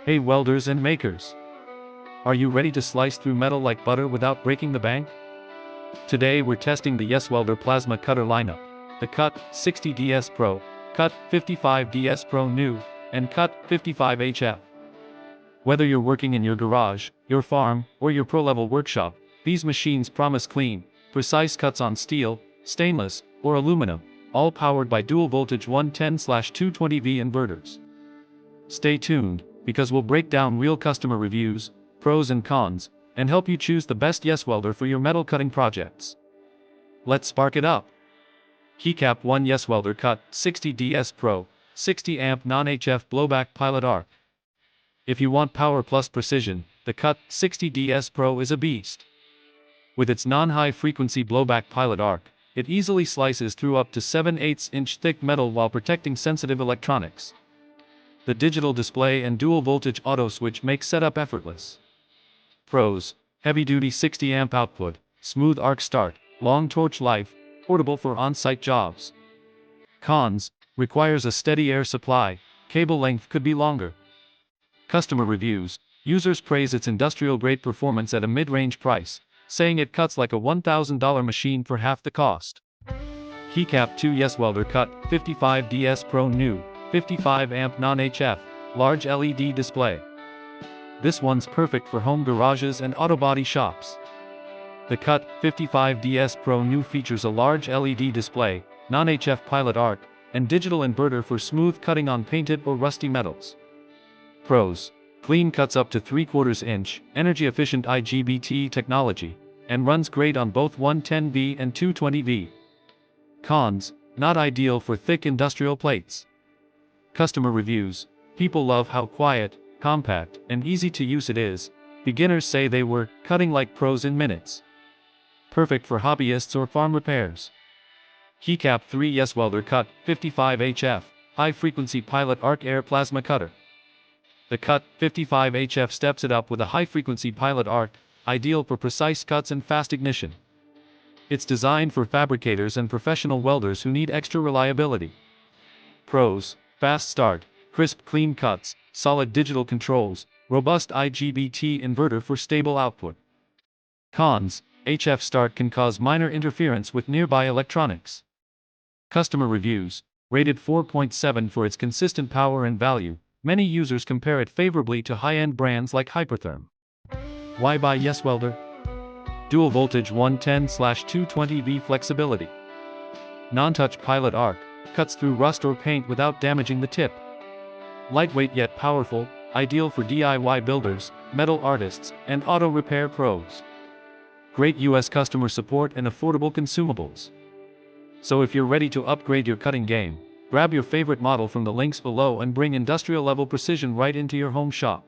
Hey welders and makers! Are you ready to slice through metal like butter without breaking the bank? Today we're testing the YESWELDER plasma cutter lineup, the CUT-60DS PRO, CUT-55DS PRO New, and CUT-55HF. Whether you're working in your garage, your farm, or your pro-level workshop, these machines promise clean, precise cuts on steel, stainless, or aluminum, all powered by dual-voltage 110/220V inverters. Stay tuned, because we'll break down real customer reviews, pros and cons, and help you choose the best YESWELDER for your metal cutting projects. Let's spark it up. Keycap 1 YESWELDER CUT-60DS PRO, 60 amp non-HF blowback pilot arc. If you want power plus precision, the CUT-60DS PRO is a beast. With its non-high frequency blowback pilot arc, it easily slices through up to 7/8 inch thick metal while protecting sensitive electronics. The digital display and dual voltage auto switch make setup effortless. Pros: heavy-duty 60 amp output, smooth arc start, long torch life, portable for on-site jobs. Cons: requires a steady air supply, cable length could be longer. Customer reviews: users praise its industrial-grade performance at a mid-range price, saying it cuts like a $1,000 machine for half the cost. Keycap 2 YESWELDER CUT-55DS PRO New, 55 amp non-HF, large LED display. This one's perfect for home garages and auto body shops. The CUT-55DS PRO New features a large LED display, non-HF pilot arc, and digital inverter for smooth cutting on painted or rusty metals. Pros: clean cuts up to 3/4 inch, energy-efficient IGBT technology, and runs great on both 110V and 220V. Cons: not ideal for thick industrial plates. Customer reviews: people love how quiet, compact, and easy to use it is. Beginners say they were cutting like pros in minutes. Perfect for hobbyists or farm repairs. Keycap 3 YESWELDER CUT-55HF, high-frequency pilot arc air plasma cutter. The CUT-55HF steps it up with a high-frequency pilot arc, ideal for precise cuts and fast ignition. It's designed for fabricators and professional welders who need extra reliability. Pros: fast start, crisp clean cuts, solid digital controls, robust IGBT inverter for stable output. Cons: HF start can cause minor interference with nearby electronics. Customer reviews: rated 4.7 for its consistent power and value. Many users compare it favorably to high-end brands like Hypertherm. Why buy YESWELDER? Dual voltage 110/220V flexibility. Non-touch pilot arc, cuts through rust or paint without damaging the tip. Lightweight yet powerful, ideal for DIY builders, metal artists, and auto repair pros. Great US customer support and affordable consumables. So if you're ready to upgrade your cutting game, grab your favorite model from the links below and bring industrial-level precision right into your home shop.